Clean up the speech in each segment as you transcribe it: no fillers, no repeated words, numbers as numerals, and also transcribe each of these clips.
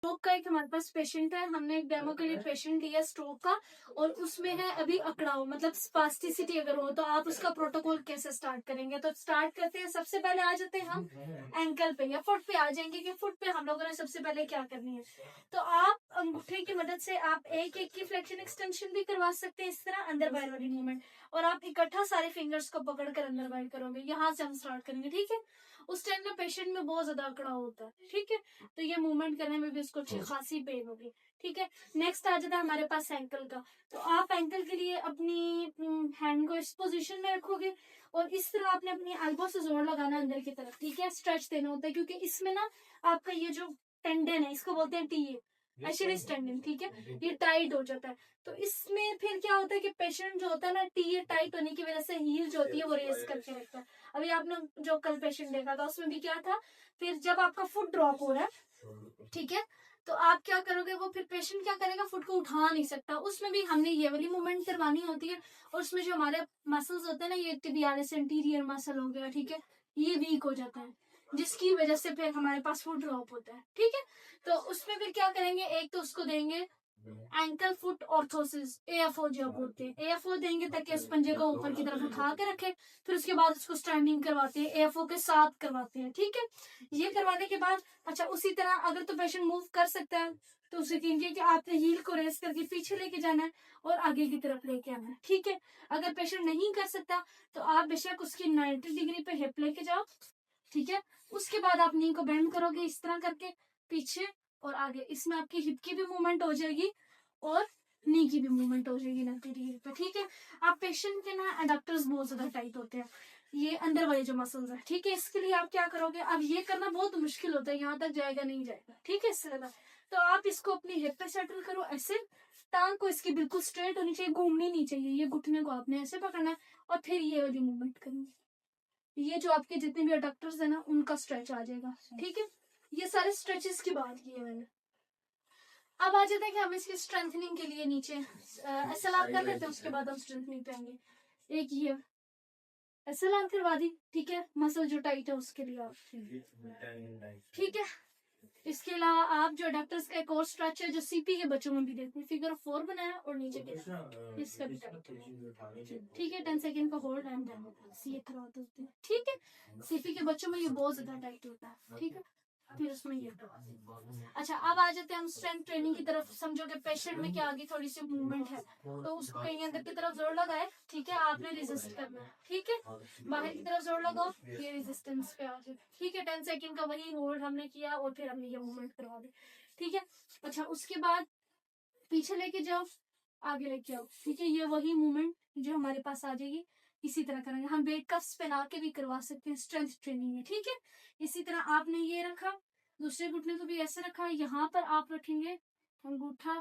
Stroke का एक हमारे पास पेशेंट है, हमने एक डेमो के लिए पेशेंट लिया स्ट्रोक का, और उसमें है अभी अकड़ाव, मतलब स्पास्टिसिटी अगर हो तो आप उसका प्रोटोकॉल कैसे स्टार्ट करेंगे। तो स्टार्ट करते हैं, सबसे पहले आ जाते हैं हम एंकल पे या फुट पे आ जाएंगे कि फुट पे हम लोगों ने सबसे पहले क्या करनी है। तो आप अंगूठे की मदद से आप एक एक की फ्लेक्शन एक्सटेंशन भी करवा सकते हैं, इस तरह अंदर बाहर वाली मूवमेंट, और आप इकट्ठा सारे फिंगर्स को पकड़कर अंदर बाहर करोगे। यहाँ से हम स्टार्ट करेंगे, ठीक है। उस टाइम में पेशेंट में बहुत ज्यादा अकड़ाव होता है, ठीक है, तो ये मूवमेंट करने में भी उसको अच्छी खासी पेन होगी, ठीक है। नेक्स्ट आ जाता है हमारे पास एंकल का। तो आप एंकल के लिए अपनी हैंड को इस पोजीशन में रखोगे और इस तरह आपने अपनी एल्बो से जोर लगाना अंदर की तरफ, ठीक है। स्ट्रेच देना होता है क्योंकि इसमें ना आपका ये जो टेंडन है, इसको बोलते हैं टी, एचिलिस टेंडन, ठीक है, ये टाइट हो जाता है। तो इसमें फिर क्या होता है कि पेशेंट जो होता है ना, टी टाइट होने की वजह से हील जो होती है वो रेस करके रखता है। अभी आपने जो कल पेशेंट देखा था उसमें भी क्या था, फिर जब आपका फुट ड्रॉप हो रहा है, ठीक है, तो आप क्या करोगे, वो फिर पेशेंट क्या करेगा, फुट को उठा नहीं सकता। उसमें भी हमने ये वाली मूवमेंट करवानी होती है, और उसमें जो हमारे मसल्स होते हैं ना, ये टिबियालिस एंटीरियर मसल हो गया, ठीक है, ये वीक हो जाता है, जिसकी वजह से फिर हमारे पास फुट ड्रॉप होता है, ठीक है। तो उसमें फिर क्या करेंगे, एक तो उसको देंगे एंकल फुट ऑर्थोसिस, एएफओ जो बोलते हैं, एएफओ देंगे ताकि उस पंजे को ऊपर की तरफ उठा के रखे। फिर उसके बाद उसको स्टैंडिंग करवाते हैं, एएफओ के साथ करवाते हैं, ठीक है। ये करवाने के बाद अच्छा, उसी तरह अगर तो पेशेंट मूव कर सकता है तो उसे कहेंगे कि आपने हील को रेस करके पीछे लेके जाना है और आगे की तरफ लेके आना है, ठीक है। अगर पेशेंट नहीं कर सकता तो आप बेशक उसकी 90 डिग्री पे हिप लेके जाओ, ठीक है। उसके बाद आप नी को बेंड करोगे इस तरह करके पीछे और आगे, इसमें आपकी हिप की भी मूवमेंट हो जाएगी और नी की भी मूवमेंट हो जाएगी 90 डिग्री पे, ठीक है। आप पेशेंट के ना एडक्टर्स बहुत ज्यादा टाइट होते हैं, ये अंदर वाले जो मसल्स है, ठीक है। इसके लिए आप क्या करोगे, अब ये करना बहुत मुश्किल होता है, यहाँ तक जाएगा नहीं जाएगा, ठीक है, इससे ज्यादा। तो आप इसको अपनी हिप पे सेटल करो ऐसे, टांग को इसकी बिल्कुल स्ट्रेट होनी चाहिए, घूमनी नहीं चाहिए, ये घुटने को आपने ऐसे पकड़ना है और फिर ये वाली मूवमेंट करनी है। ये जो आपके जितने भी अडक्टर्स है ना, उनका स्ट्रेच आ जाएगा, ठीक है। ये सारे स्ट्रेचेस की बात की है मैंने। अब आ जाते हैं कि हम इसकी स्ट्रेंथनिंग के लिए नीचे एसएलआर कर लेते हैं, उसके बाद हम स्ट्रेंथनिंग पे आएंगे। एक ये एसएलआर करवा दी, ठीक है, मसल जो टाइट है उसके लिए आप, ठीक है। इसके अलावा आप जो अडक्टर्स का एक और स्ट्रेच है जो सीपी के बच्चों में भी देखते हैं, फिगर 4 बनाया और नीचे के इसका भी टाइट, ठीक है। 10 सेकंड का होल्ड एंड ये करवा देते हैं, ठीक है। सीपी के बच्चों में ये बहुत ज्यादा टाइट होता है, ठीक है। फिर उसमें ये अच्छा, अब आ जाते हैं हम स्ट्रेंथ ट्रेनिंग की तरफ। समझो कि पेशेंट में क्या आगे थोड़ी सी मूवमेंट है तो उसको कहीं अंदर की तरफ जोर लगाए, ठीक है, आपने रेजिस्ट करना है, ठीक है। बाहर की तरफ जोर लगाओ, ये रेजिस्टेंस पे आ जाए, ठीक है। 10 सेकंड का वही होल्ड हमने किया और फिर हमने ये मूवमेंट करवा दी, ठीक है। अच्छा, उसके बाद पीछे लेके जाओ, आगे लेके आओ, ठीक है। ये वही मूवमेंट जो हमारे पास आ जाएगी, इसी तरह करेंगे हम। वेट कफ्स पहना के भी करवा सकते हैं स्ट्रेंथ ट्रेनिंग में, ठीक है। इसी तरह आपने ये रखा, दूसरे घुटने को भी ऐसे रखा, यहाँ पर आप रखेंगे अंगूठा,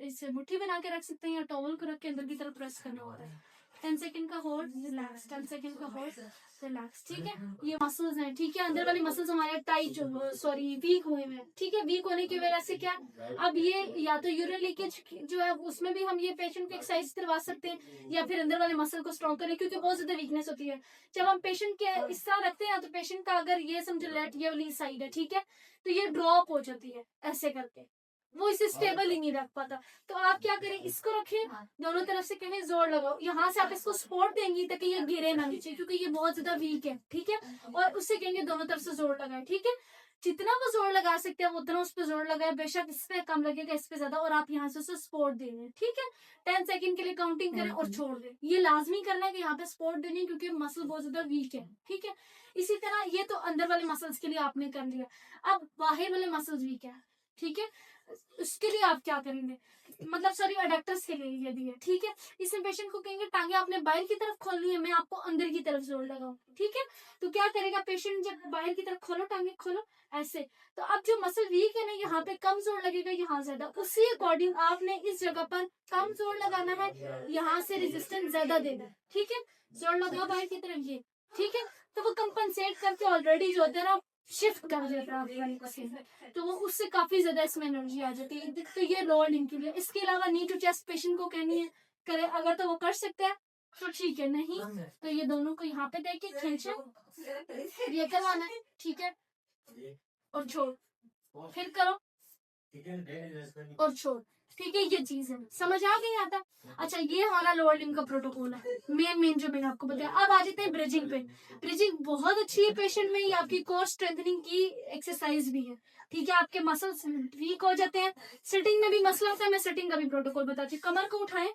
इसे मुट्ठी बना के रख सकते हैं या टॉवल को रख के अंदर की तरफ प्रेस करना होता है। 10 सेकंड का होल्ड, रिलैक्स, 10 सेकंड का होल्ड, रिलैक्स, ठीक है। ये मसल्स हैं, ठीक है, अंदर वाली मसल्स हमारे टाइट सॉरी वीक हुए हैं, ठीक है। वीक होने की वजह से क्या, अब ये या तो यूरिन लीकेज जो है उसमें भी हम ये पेशेंट को एक्सरसाइज करवा सकते हैं, या फिर अंदर वाले मसल को स्ट्रॉन्ग करें क्योंकि बहुत ज्यादा वीकनेस होती है। जब हम पेशेंट के इस तरह रखते हैं तो पेशेंट का अगर ये समझो लेट ये वाली साइड है, ठीक है, तो ये ड्रॉप हो जाती है ऐसे करके, वो इसे स्टेबल ही नहीं रख पाता। तो आप क्या करें, इसको रखें, दोनों तरफ से कहें जोर लगाओ, यहाँ से आप इसको सपोर्ट देंगी ताकि ये गिरे ना नीचे क्योंकि ये बहुत ज्यादा वीक है, ठीक है। और उससे कहेंगे दोनों तरफ से जोर लगाए, ठीक है। जितना वो जोर लगा सकते हैं उतना उस पर जोर लगाए, बेशक इस पे कम लगेगा इस पे ज्यादा, और आप यहाँ से उसे सपोर्ट देंगे, ठीक है। 10 सेकंड के लिए काउंटिंग करें और छोड़ दें। ये लाजमी करना है कि यहाँ पे सपोर्ट देनी है क्योंकि मसल बहुत ज्यादा वीक है, ठीक है। इसी तरह ये तो अंदर वाले मसल्स के लिए आपने कर लिया, अब बाहर वाले मसल्स वीक है, ठीक है। उसके लिए आप क्या करेंगे, मतलब सॉरी अडक्टर्स के लिए ये भी है, ठीक है। इसमें पेशेंट को कहेंगे टांगे आपने बाहर की तरफ खोलनी है, मैं आपको अंदर की तरफ जोर लगाऊं, ठीक है। तो क्या करेगा पेशेंट, जब बाहर की तरफ खोलो टांगे खोलो ऐसे, तो अब जो मसल वीक है ना यहाँ पे कम जोर लगेगा, यहाँ ज्यादा, उसी अकॉर्डिंग आपने इस जगह पर कम जोर लगाना है, यहाँ से रेजिस्टेंस ज्यादा देना है, ठीक है। जोर लगाओ बाहर की तरफ ये, ठीक है। तो वो कंपनसेट करके ऑलरेडी जो होता है ना शिफ्ट कर देता है, तो वो उससे काफी ज्यादा इसमें एनर्जी आ जाती है। तो ये लोअर लिंक के लिए। इसके अलावा नी टू चेस्ट पेशेंट को कहनी है करे, अगर तो वो कर सकता है तो ठीक है, नहीं तो ये दोनों को यहाँ पे देके खींचे, ये करवाना है, ठीक है, और छोड़, फिर करो, और छोड़। ठीक है, ये चीज है, समझ आ गई आता। अच्छा, ये हमारा लोअर लिम्ब का प्रोटोकॉल है, मेन जो मैंने आपको बताया। अब आ जाते हैं ब्रिजिंग पे। ब्रिजिंग बहुत अच्छी है पेशेंट में, ये आपकी कोर स्ट्रेंथनिंग की एक्सरसाइज भी है। ठीक है, आपके मसल्स वीक हो जाते हैं, सिटिंग में भी मसला होता है। मैं सिटिंग का भी प्रोटोकॉल बताती हूँ। कमर को उठाएं,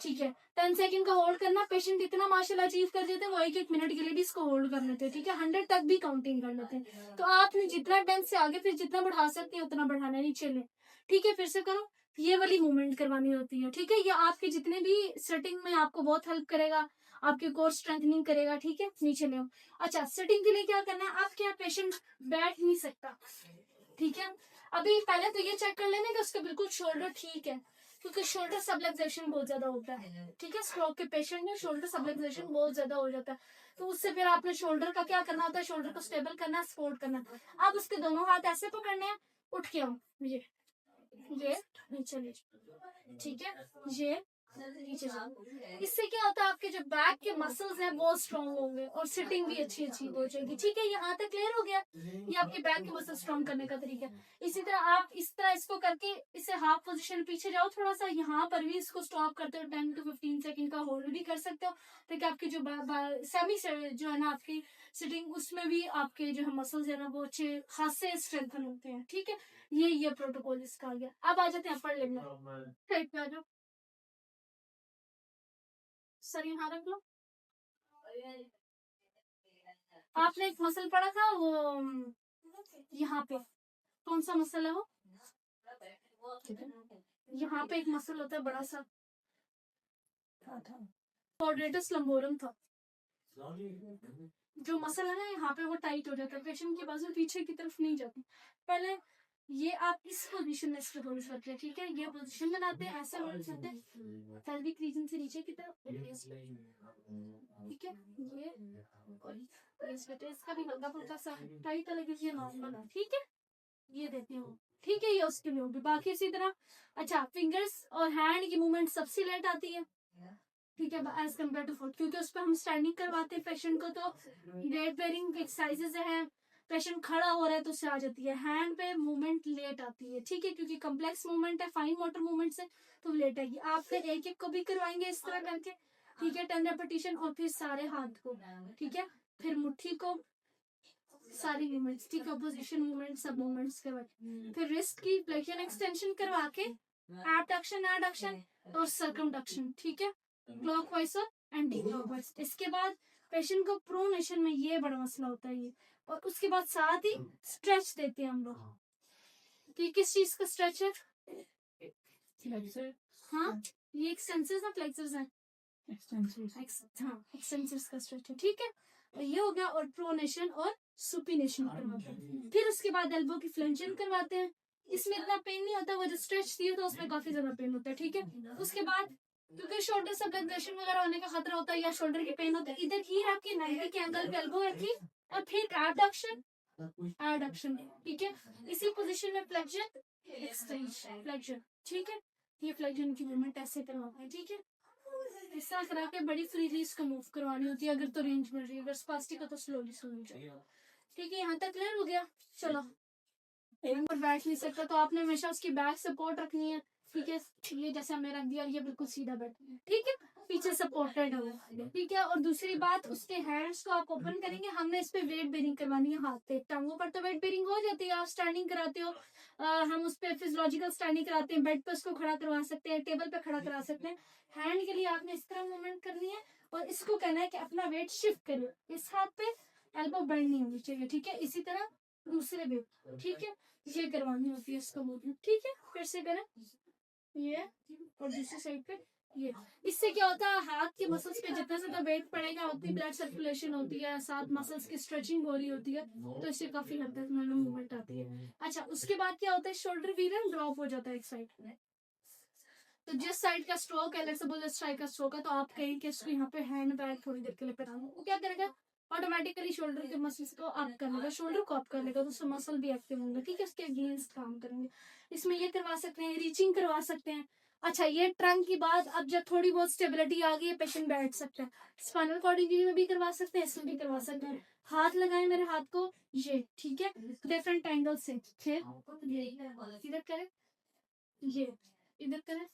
ठीक है, 10 सेकंड का होल्ड करना। पेशेंट इतना माशाल्लाह अचीव कर देते हैं, वो 1-1 मिनट के लिए भी इसको होल्ड कर लेते हैं। ठीक है, 100 तक भी काउंटिंग कर लेते हैं। तो आपने जितना 10 से आगे फिर जितना बढ़ा सकते हैं उतना बढ़ाना, नीचे ले। ठीक है, फिर से करो, ये वाली मूवमेंट करवानी होती है। ठीक है, ये आपके जितने भी सेटिंग में आपको बहुत हेल्प करेगा, आपके कोर स्ट्रेंथनिंग करेगा। ठीक है, नीचे ले। अच्छा, सेटिंग के लिए क्या करना है, आपके यहाँ पेशेंट बैठ नहीं सकता। ठीक है, अभी पहले तो ये चेक कर लेना कि उसका बिल्कुल शोल्डर ठीक है, क्योंकि शोल्डर सबलक्सेशन बहुत ज्यादा होता है। ठीक है, स्ट्रोक के पेशेंट में शोल्डर सबलक्सेशन बहुत ज्यादा हो जाता है, तो उससे फिर आपने शोल्डर का क्या करना होता है, शोल्डर को स्टेबल करना, सपोर्ट करना। अब उसके दोनों हाथ ऐसे पकड़ने हैं, उठ के आओ, ये नीचे ले, ठीक है, ये नीचे जाओ। इससे क्या होता है, आपके जो बैक के मसल्स हैं वो स्ट्रॉन्ग होंगे और सिटिंग भी अच्छी अच्छी हो जाएगी। ठीक है, यहाँ तक क्लियर हो गया। ये आपके बैक के मसल स्ट्रॉन्ग करने का तरीका है। इसी तरह आप इस तरह इसको करके इसे हाफ पोजीशन पीछे जाओ थोड़ा सा, यहाँ पर भी इसको स्टॉप करते हो, 10 to 15 सेकंड का होल्ड भी कर सकते हो, ताकि आपकी जो सेमी जो है ना आपकी सिटिंग, उसमें भी आपके जो है मसल्स है ना वो अच्छे खासे स्ट्रेंथन होते हैं। ठीक है, ये प्रोटोकॉल इसका आ गया। अब आ जाते हैं अपर लिम्ब में। साइड पे आ जाओ सर, यहाँ रख लो। आपने एक मसल पढ़ा था वो यहाँ पे, कौन सा मसल है वो, यहाँ पे एक मसल होता है बड़ा सा, क्वाड्रेटस लंबोरम था। जो मसल है ना यहाँ पे वो टाइट हो जाता है, पेशेंट की बाजू पीछे की तरफ नहीं जाती। पहले ये आप इस पोजीशन में इसको होल्ड करते हैं। ठीक है, ये पोजीशन बनाते हैं, ऐसे होल्ड करते हैं पेल्विक रीजन से नीचे की तरफ। ठीक है, ये इसका भी हल्का फुल्का सा टाइट है, लेकिन ये नॉर्मल है। ठीक है, ये देती हूँ। ठीक है, ये उसके लिए होगी, बाकी इसी तरह। अच्छा, फिंगर्स और हैंड की मूवमेंट सबसे लेट आती है। ठीक है, एज कम्पेयर टू फुट, क्योंकि उस पर हम स्टैंडिंग करवाते हैं पेशेंट को, तो वेट बेरिंग एक्सरसाइजेज है, पेशेंट खड़ा हो रहा है तो उससे आ जाती है। हैंड पे मूवमेंट लेट आती है। ठीक है, क्योंकि कम्प्लेक्स मूवमेंट है, फाइन मोटर मूवमेंट से, तो लेट आएगी। आप फिर एक एक को भी करवाएंगे इस तरह करके। ठीक है, 10 रेपिटेशन, और फिर सारे हाथ को। ठीक है, फिर मुट्ठी को, सारी मूवमेंट्स। ठीक है, पोजीशन मूवमेंट, सब मूवमेंट्स करवा, फिर रिस्ट की फ्लेक्शन एक्सटेंशन करवा के एबडक्शन, एडक्शन और सर्कमडक्शन। ठीक है, क्लॉकवाइज और एंटी क्लॉकवाइज। इसके बाद पेशेंट को प्रोनेशन में ये बड़ा मसला होता है ये, और उसके बाद साथ ही स्ट्रेच देते हैं हम लोग। ठीक, किस चीज का स्ट्रेच है, हाँ ये एक्सटेंसर्स और फ्लेक्सर्स हैं, हाँ एक्सटेंसर्स का स्ट्रेच है। ठीक है, तो ये हो गया, और प्रोनेशन और सुपिनेशन करवाते हैं। फिर उसके बाद एल्बो की फ्लेंशन करवाते हैं। इसमें इतना पेन नहीं होता, वो जो स्ट्रेच थी तो उसमें काफी ज्यादा पेन होता है। ठीक है, उसके बाद क्योंकि शोल्डर सबडक्शन वगैरह होने का खतरा होता है या शोल्डर की पेन होता है, इधर ही आपकी 90 के एंगल पे एल्बो रखी, और फिर एबडक्शन, एडक्शन। ठीक है, इसी पोजीशन में फ्लेक्शन, एक्सटेंशन, फ्लेक्शन। ठीक है, ये फ्लेक्शन की मूवमेंट ऐसे करवाते हैं। ठीक है, इस तरह करा के बड़ी फ्रीली इसको मूव करवानी होती है, अगर तो रेंज मिल रही है, अगर स्पास्टिक का तो स्लोली स्लोली जाए। ठीक है, यहाँ तक क्लियर हो गया। चलो, एक पर बैठ नहीं सकता तो आपने हमेशा उसकी बैक सपोर्ट रखनी है। ठीक है, ये जैसे हमने रख दिया, ये बिल्कुल सीधा बैठ। ठीक है, पीछे सपोर्टेड है। ठीक है, और दूसरी बात, उसके हैंड्स को आप ओपन करेंगे, हमने इस पे वेट बेरिंग करवानी है हाथ पे। टांगों पर तो वेट बेरिंग हो जाती है, आप स्टैंडिंग कराते हो, हम उस पे फिजियोलॉजिकल स्टैंडिंग कराते हैं, बेड पे उसको खड़ा करवा सकते हैं, टेबल पे खड़ा करा सकते हैं। हैंड के लिए आपने इस तरह मूवमेंट करनी है, और इसको कहना है कि अपना वेट शिफ्ट करो, इस हाथ पे एल्बो बेंड नहीं होनी चाहिए। ठीक है, इसी तरह दूसरे भी। ठीक है, ये करवानी होती है इसका मूवमेंट। ठीक है, फिर से करें, ये, और दूसरी साइड पे ये। इससे क्या होता है, हाथ के मसल्स पे जितना ज्यादा वेट पड़ेगा उतनी ब्लड सर्कुलेशन होती है, साथ मसल्स की स्ट्रेचिंग हो रही होती है, तो इससे काफी हद तक मूवमेंट आती है। अच्छा, उसके बाद क्या होता है, शोल्डर वीरन ड्रॉप हो जाता है एक साइड में। तो जिस साइड का स्ट्रोक है, लेट्स सपोज इस साइड का स्ट्रोक है, तो आप कहें कि इसको यहाँ पे हैंड बैग थोड़ी देर के लिए पहना, वो क्या करेगा, ऑटोमेटिकली शोल्डर के मसल्स को अप कर लेगा, शोल्डर को अप कर लेगा, तो उससे मसल भी एक्टिव होंगे। ठीक है, उसके अगेंस्ट काम करेंगे। इसमें ये करवा सकते हैं, रीचिंग करवा सकते हैं। अच्छा, ये ट्रंक की बात, अब जब थोड़ी बहुत स्टेबिलिटी आ गई है, पेशेंट बैठ सकता है। स्पाइनल कॉर्ड इंजरी में भी करवा सकते हैं, इसमें भी करवा सकते हैं। हाथ लगाए मेरे हाथ को, ये ठीक है, डिफरेंट एंगल से, फिर ये इधर करें, ये इधर करें,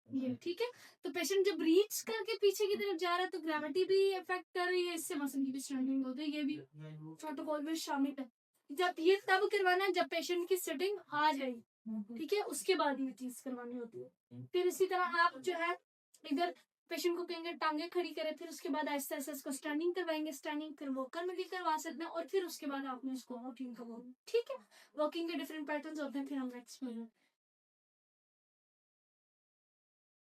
ये ठीक है। तो पेशेंट जब रीच करके पीछे की तरफ जा रहा है तो ग्रेविटी भी इफेक्ट कर रही है, इससे मसल की भी स्ट्रेंथनिंग होती है, ये भी प्रोटोकॉल में शामिल है। जब ये तब करवाना है जब पेशेंट की सिटिंग आ जाए, ठीक है, उसके बाद ये चीज करवानी होती है। फिर इसी तरह आप जो है इधर पेशेंट को कहेंगे टांगे खड़ी करें, फिर उसके बाद ऐसे ऐसे इसको स्टैंडिंग करवाएंगे, स्टैंडिंग फिर वॉकर में भी करवा सकते हैं, और फिर उसके बाद आपने इसको वॉकिंग करवाना, ठीक है। वॉकिंग के डिफरेंट पैटर्न्स होते हैं, फिर हम नेक्स्ट में